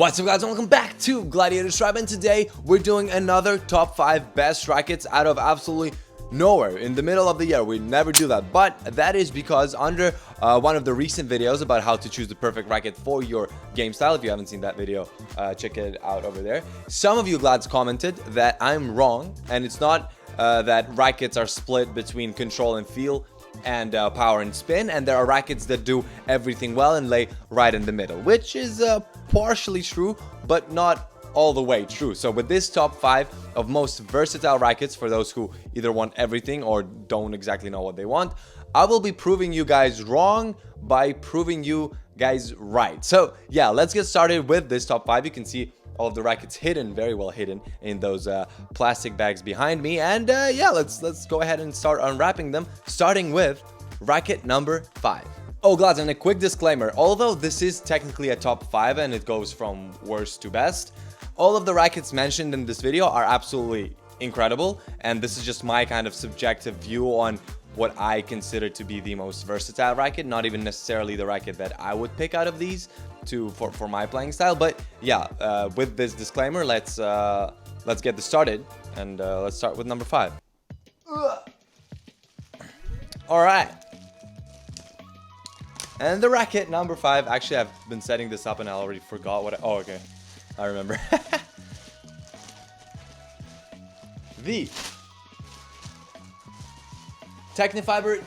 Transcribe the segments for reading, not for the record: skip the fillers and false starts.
What's up guys, welcome back to Gladiators Tribe, and today we're doing another top 5 best rackets out of absolutely nowhere in the middle of the year. We never do that, but that is because under one of the recent videos about how to choose the perfect racket for your game style, if you haven't seen that video, check it out over there. Some of you lads commented that I'm wrong, and it's not that rackets are split between control and feel and power and spin, and there are rackets that do everything well and lay right in the middle, which is partially true but not all the way true. So with this top 5 of most versatile rackets for those who either want everything or don't exactly know what they want, I will be proving you guys wrong by proving you guys right. So yeah, let's get started with this top 5. You can see all of the rackets hidden, very well hidden in those plastic bags behind me, and yeah, let's go ahead and start unwrapping them, starting with racket number 5. Oh lads, and a quick disclaimer, although this is technically a top 5 and it goes from worst to best, all of the rackets mentioned in this video are absolutely incredible, and this is just my kind of subjective view on what I consider to be the most versatile racket, not even necessarily the racket that I would pick out of these for my playing style. But yeah, with this disclaimer, let's get this started, and let's start with number 5. All right. And the racket number 5, actually I've been setting this up and I already forgot what oh okay, I remember. The Technifiber.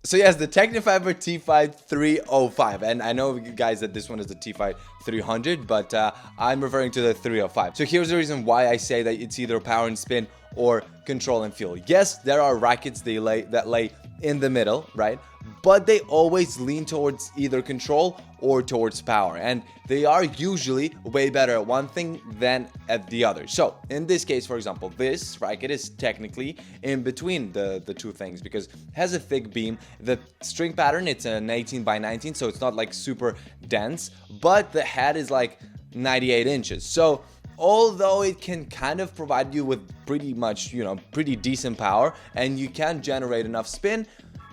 So yes, the Technifiber T-Fight 305, and I know you guys that this one is the T-Fight 300, but I'm referring to the 305. So here's the reason why I say that it's either power and spin or control and feel. Yes, there are rackets that lay in the middle, right? But they always lean towards either control or towards power, and they are usually way better at one thing than at the other. So in this case, for example, this racket is technically in between the two things because it has a thick beam. The string pattern, it's an 18 by 19, so it's not like super dense, but the head is like 98 inches. So although it can kind of provide you with pretty much, pretty decent power, and you can generate enough spin,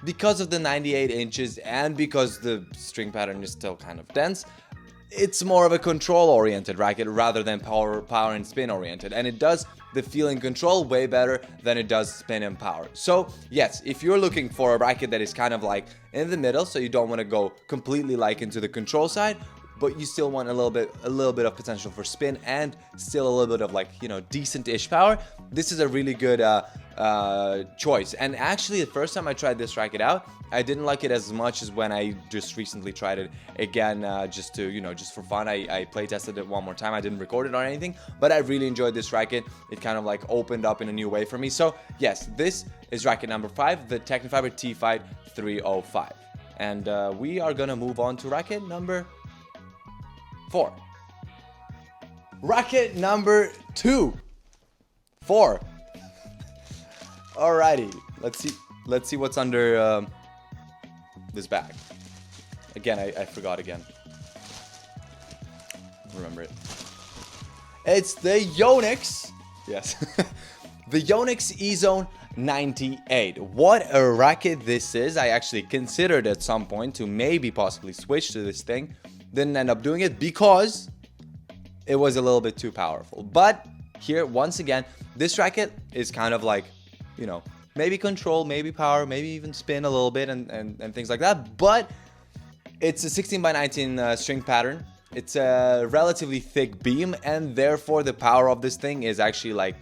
because of the 98 inches and because the string pattern is still kind of dense, it's more of a control-oriented racket rather than power and spin-oriented, and it does the feel and control way better than it does spin and power. So yes, if you're looking for a racket that is kind of like in the middle, so you don't want to go completely like into the control side, but you still want a little bit of potential for spin and still a little bit of like, decent-ish power, this is a really good choice. And actually, the first time I tried this racket out, I didn't like it as much as when I just recently tried it again, just for fun. I play tested it one more time. I didn't record it or anything, but I really enjoyed this racket. It kind of like opened up in a new way for me. So yes, this is racket number 5, the Technifiber T-Fight 305. And we are gonna move on to racket number 4. Racket number 4. Alrighty, let's see what's under this bag. Again, I forgot again. Remember it. It's the Yonex. Yes. The Yonex E-Zone 98. What a racket this is. I actually considered at some point to maybe possibly switch to this thing. Didn't end up doing it because it was a little bit too powerful. But here, once again, this racket is kind of like, maybe control, maybe power, maybe even spin a little bit and things like that. But it's a 16 by 19 string pattern. It's a relatively thick beam, and therefore the power of this thing is actually like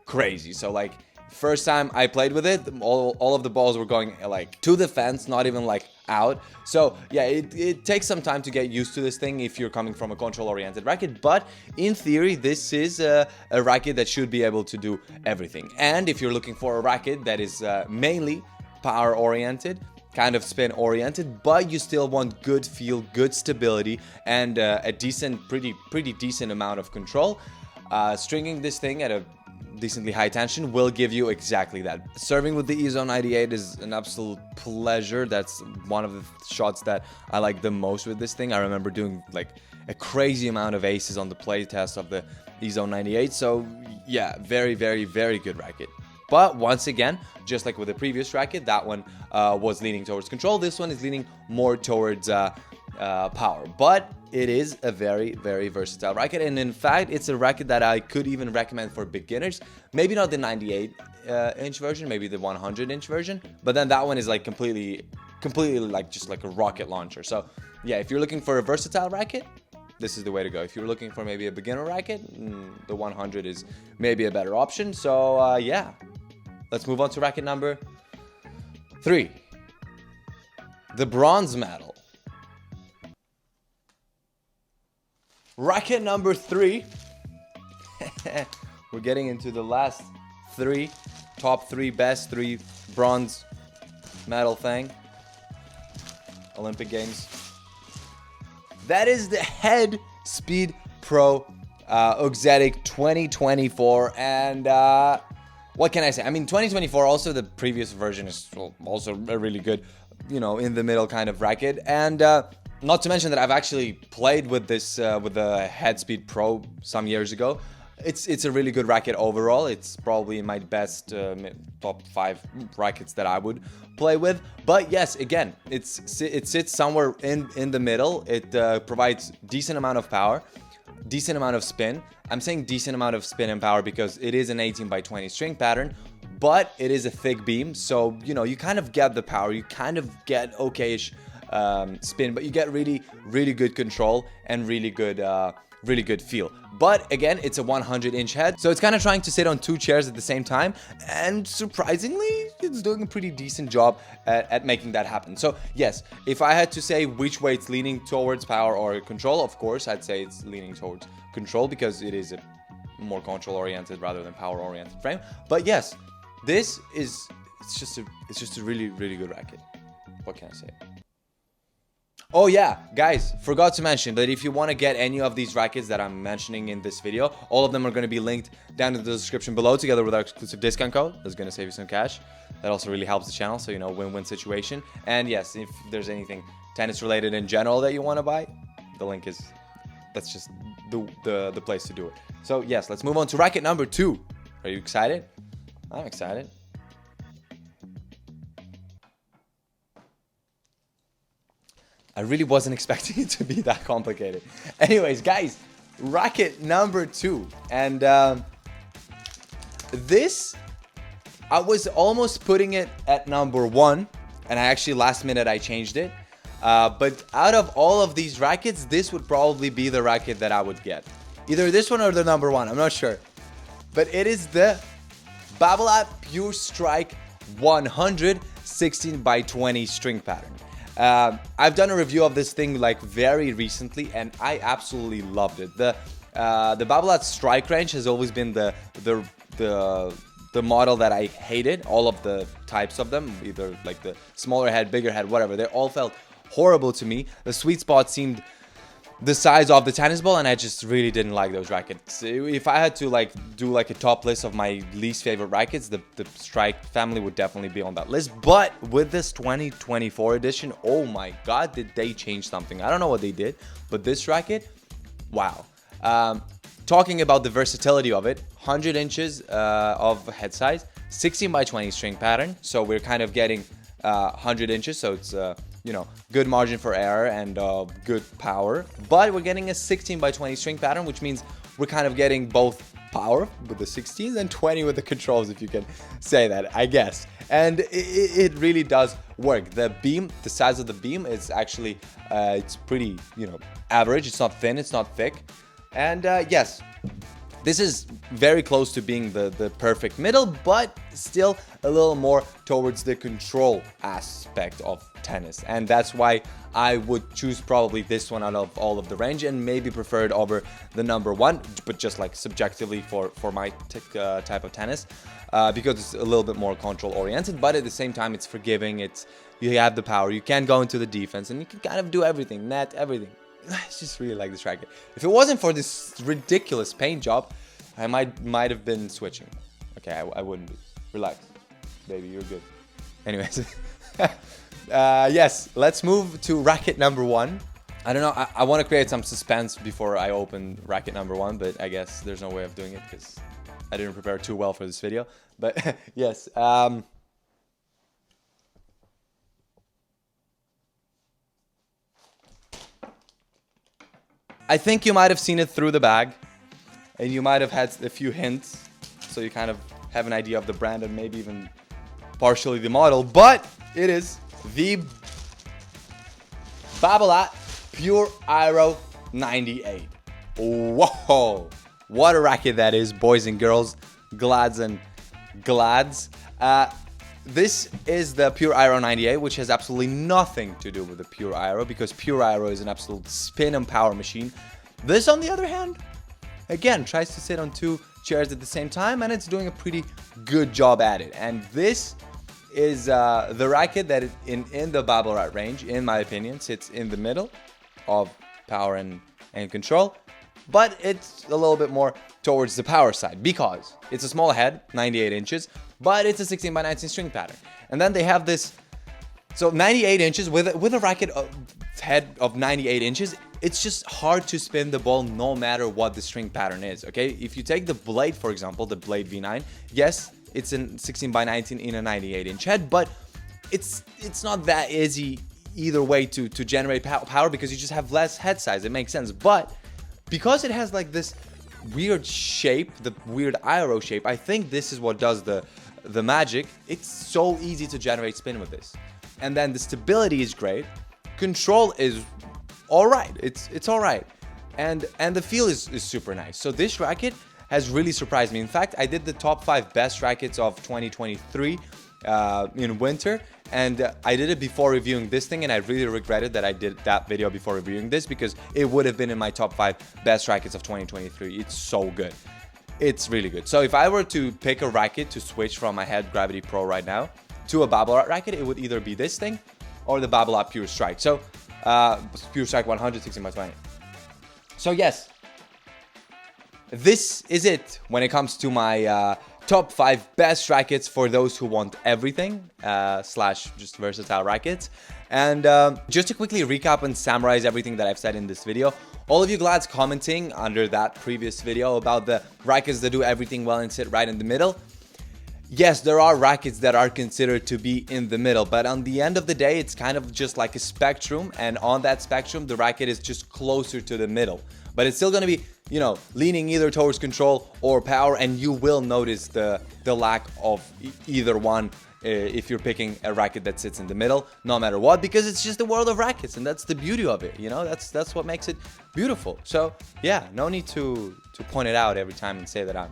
crazy. So like first time I played with it, all of the balls were going like to the fence, not even like out. So yeah, it takes some time to get used to this thing if you're coming from a control oriented racket, but in theory this is a racket that should be able to do everything. And if you're looking for a racket that is mainly power oriented, kind of spin oriented, but you still want good feel, good stability, and a pretty decent amount of control, stringing this thing at a decently high tension will give you exactly that. Serving with the E-Zone 98 is an absolute pleasure. That's one of the shots that I like the most with this thing. I remember doing like a crazy amount of aces on the play test of the E-Zone 98. So yeah, very good racket. But once again, just like with the previous racket, that one was leaning towards control. This one is leaning more towards power, but it is a very, very versatile racket. And in fact, it's a racket that I could even recommend for beginners. Maybe not the 98 inch version, maybe the 100 inch version, but then that one is like completely like just like a rocket launcher. So yeah, if you're looking for a versatile racket, this is the way to go. If you're looking for maybe a beginner racket, the 100 is maybe a better option. So yeah, let's move on to racket number 3, the bronze medal. Racket number 3. We're getting into the last 3, top 3 best 3 bronze medal thing. Olympic Games. That is the Head Speed Pro Auxetic 2024. And what can I say? I mean, 2024, also the previous version is also a really good, you know, in the middle kind of racket. And not to mention that I've actually played with this, with the Head Speed Pro some years ago. It's a really good racket overall. It's probably my best top 5 rackets that I would play with. But yes, again, it sits somewhere in the middle. It provides decent amount of power, decent amount of spin. I'm saying decent amount of spin and power because it is an 18x20 string pattern, but it is a thick beam. So, you know, you kind of get the power, you kind of get okay-ish spin, but you get really, really good control and really good feel. But again, it's a 100-inch head, so it's kind of trying to sit on 2 chairs at the same time, and surprisingly, it's doing a pretty decent job at making that happen. So yes, if I had to say which way it's leaning towards, power or control, of course, I'd say it's leaning towards control because it is a more control-oriented rather than power-oriented frame. But yes, this is it's just a really, really good racket. What can I say? Oh yeah, guys, forgot to mention that if you want to get any of these rackets that I'm mentioning in this video, all of them are going to be linked down in the description below together with our exclusive discount code. That's going to save you some cash. That also really helps the channel, so you know, win-win situation. And yes, if there's anything tennis related in general that you want to buy, the link is, that's just the place to do it. So yes, let's move on to racket number 2. Are you excited? I'm excited. I really wasn't expecting it to be that complicated. Anyways, guys, racket number 2. And this, I was almost putting it at number 1. And I actually, last minute, I changed it. But out of all of these rackets, this would probably be the racket that I would get. Either this one or the number 1, I'm not sure. But it is the Babolat Pure Strike 100 16x20 string pattern. I've done a review of this thing like very recently, and I absolutely loved it. The Babolat strike range has always been the model that I hated. All of the types of them, either like the smaller head, bigger head, whatever, they all felt horrible to me. The sweet spot seemed the size of the tennis ball, and I just really didn't like those rackets. If I had to like do like a top list of my least favorite rackets, the Strike family would definitely be on that list. But with this 2024 edition, oh my god, did they change something. I don't know what they did, but this racket, wow. Talking about the versatility of it, 100 inches of head size, 16x20 string pattern, so we're kind of getting 100 inches, so it's you know, good margin for error and good power. But we're getting a 16x20 string pattern, which means we're kind of getting both power with the 16s and 20 with the controls, if you can say that, I guess. And it really does work. The beam, the size of the beam is actually, it's pretty, you know, average. It's not thin, it's not thick. And yes, this is very close to being the perfect middle, but still a little more towards the control aspect of tennis. And that's why I would choose probably this one out of all of the range and maybe prefer it over the number 1, but just like subjectively for my type of tennis, because it's a little bit more control oriented, but at the same time it's forgiving. You have the power, you can go into the defense, and you can kind of do everything, net everything. I just really like this racket. If it wasn't for this ridiculous paint job, I might have been switching. Okay, I wouldn't be. Relax, baby, you're good. Anyways, yes, let's move to racket number 1. I don't know, I want to create some suspense before I open racket number 1, but I guess there's no way of doing it because I didn't prepare too well for this video. But yes, I think you might have seen it through the bag, and you might have had a few hints, so you kind of have an idea of the brand and maybe even partially the model, but it is the Babolat Pure Aero 98. Whoa, what a racket that is, boys and girls, glads and glads. This is the Pure Aero 98, which has absolutely nothing to do with the Pure Aero, because Pure Aero is an absolute spin and power machine. This, on the other hand, again, tries to sit on two chairs at the same time, and it's doing a pretty good job at it. And this is the racket that in the Babolat range, in my opinion, sits in the middle of power and control, but it's a little bit more towards the power side because it's a small head, 98 inches, but it's a 16 by 19 string pattern. And then they have this, so 98 inches with a racket head of 98 inches, it's just hard to spin the ball no matter what the string pattern is, okay? If you take the Blade, for example, the Blade V9, yes, it's a 16 by 19 in a 98 inch head, but it's not that easy either way to generate power because you just have less head size. It makes sense. But because it has like this weird shape, the weird aero shape, I think this is what does the magic. It's so easy to generate spin with this. And then the stability is great. Control is all right. It's all right. And the feel is super nice. So this racket has really surprised me. In fact, I did the top 5 best rackets of 2023 in winter, and I did it before reviewing this thing, and I really regretted that I did that video before reviewing this because it would have been in my top 5 best rackets of 2023. It's so good. It's really good. So if I were to pick a racket to switch from my Head Gravity Pro right now to a Babolat racket, it would either be this thing or the Babolat Pure Strike. So Pure Strike 100, 16 by 20. So yes, this is it when it comes to my top 5 best rackets for those who want everything slash just versatile rackets. And just to quickly recap and summarize everything that I've said in this video, all of you glads commenting under that previous video about the rackets that do everything well and sit right in the middle. Yes, there are rackets that are considered to be in the middle, but on the end of the day, it's kind of just like a spectrum, and on that spectrum, the racket is just closer to the middle. But it's still going to be, you know, leaning either towards control or power, and you will notice the lack of either one if you're picking a racket that sits in the middle, no matter what, because it's just the world of rackets, and that's the beauty of it, you know, that's what makes it beautiful. So yeah, no need to point it out every time and say that I'm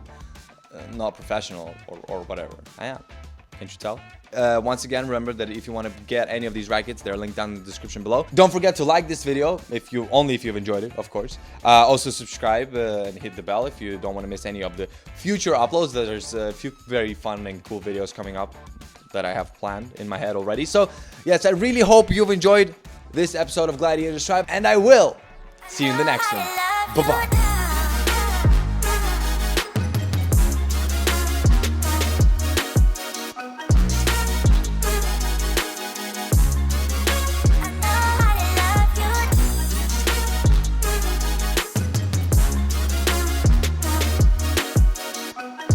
not professional or whatever. I am. Can't you tell? Once again, remember that if you want to get any of these rackets, they're linked down in the description below. Don't forget to like this video if you've enjoyed it, of course. Also subscribe and hit the bell if you don't want to miss any of the future uploads. There's a few very fun and cool videos coming up that I have planned in my head already. So yes, I really hope you've enjoyed this episode of Gladiators Tribe, and I will see you in the next one. Bye-bye.